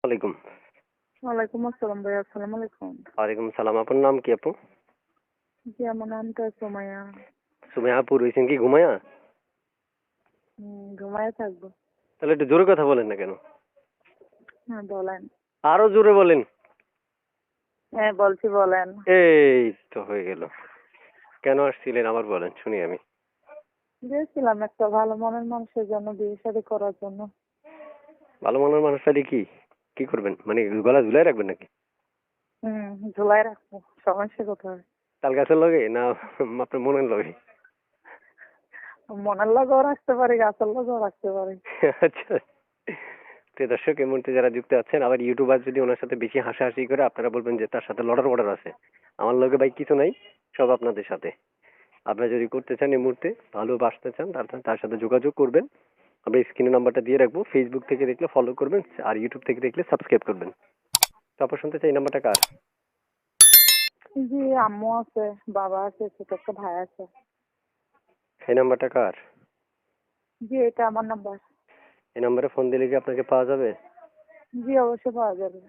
আলাইকুম। ওয়ালাইকুম আসসালাম ভাই, আসসালামু আলাইকুম। ওয়ালাইকুম সালাম। আপনার নাম কি আপু? জি, আমার নামটা সুমাইয়া। সুমাইয়া আপু রয়েছেন কি ঘুমায়া? ঘুমায় থাকবো। তাহলে একটু জোরে কথা বলেন না কেন? হ্যাঁ বলেন। আরো জোরে বলেন। হ্যাঁ বলছি, বলেন। এই তো হয়ে গেল। কেন আসছিলেন আবার বলেন শুনি আমি। গিয়েছিলাম একটা ভালো মনের মানুষের জন্য বিয়ে শাদী করার জন্য। ভালো মনের মানুষটা দিয়ে কি করবেন? মানে গলা ঝুলাই রাখবেন নাকি? ঝুলাই রাখবো। সমস্যা কোথায়? তাল গাছের লগে না আপনার মনের লগে? মনের লগেও রাখতে পারি, গাছের লগেও রাখতে পারি। আচ্ছা। প্রিয় দর্শক, এই মুহূর্তে যারা যুক্ত আছেন, আবার ইউটিউবার যদি ওনার সাথে বেশি হাসাহাসি করে আপনারা বলবেন যে তার সাথে লড়ার বর্ডার আছে। আমার লগে ভাই কিছু নাই, সব আপনাদের সাথে। আপনারা যদি করতে চান এই মুহূর্তে, ভালোবাসতে চান, তার সাথে যোগাযোগ করবেন। আমরা স্ক্রিনে নাম্বারটা দিয়ে রাখবো। ফেসবুক থেকে দেখলে ফলো করবেন, আর ইউটিউব থেকে দেখলে সাবস্ক্রাইব করবেন। তারপর শুনতে চাই এই নাম্বারটা কার? জি, আম্মু আছে, বাবা আছে, ছোট একটা ভাই আছে। এই নাম্বারটা কার? জি, এটা আমার নাম্বার। এই নাম্বারে ফোন দিলে কি আপনাকে পাওয়া যাবে? জি, অবশ্যই পাওয়া যাবে।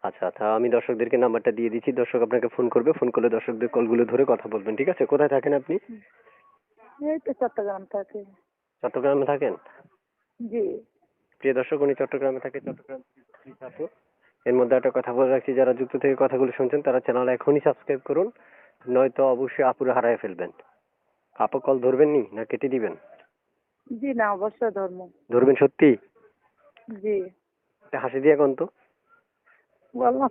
আচ্ছা, তা আমি দর্শকদেরকে নাম্বারটা দিয়ে দিচ্ছি। দর্শক আপনাকে ফোন করবে, ফোন করলে দর্শকদের কলগুলো ধরে কথা বলবেন, ঠিক আছে? কোথায় থাকেন আপনি? এই তো চট্টগ্রাম থাকে। চট্টগ্রামে থাকেন? জি। প্রিয় দর্শক, উনি চট্টগ্রামে থাকে। চট্টগ্রাম আপু, এর মধ্যে একটা কথা বলে রাখছি, যারা যুক্ত থেকে কথাগুলো শুনছেন তারা চ্যানেল এখনই সাবস্ক্রাইব করুন, নয়তো অবশ্যই আপুরে হারায় ফেলবেন। আপু কল ধরবেন নি না কেটে দিবেন? জি না, অবশ্যই ধর্ম। ধরবেন সত্যি? জি। একটা হাসি দিয়ে কোন তো। বললাম।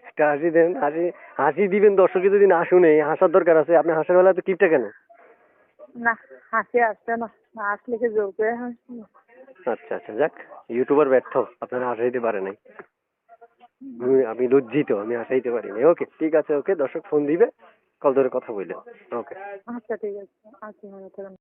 একটা হাসি দেন, হাসি হাসি দিবেন। দর্শক যদি না শুনে, হাসার দরকার আছে। আপনি হাসার বেলা তো কিপটা কেন? না, হাসি আসছে না। না আসলে কি জোর করে হাসি? আচ্ছা আচ্ছা, যাক। ইউটিউবার ব্যর্থ, আপনারা হাসাইতে পারে নাই। আমি লজ্জিত, আমি হাসাইতে পারিনি। ওকে, ঠিক আছে। ওকে, দর্শক ফোন দিবে, কল ধরে কথা বললেন। ওকে। আচ্ছা ঠিক আছে। আচ্ছা ভালো থাকেন।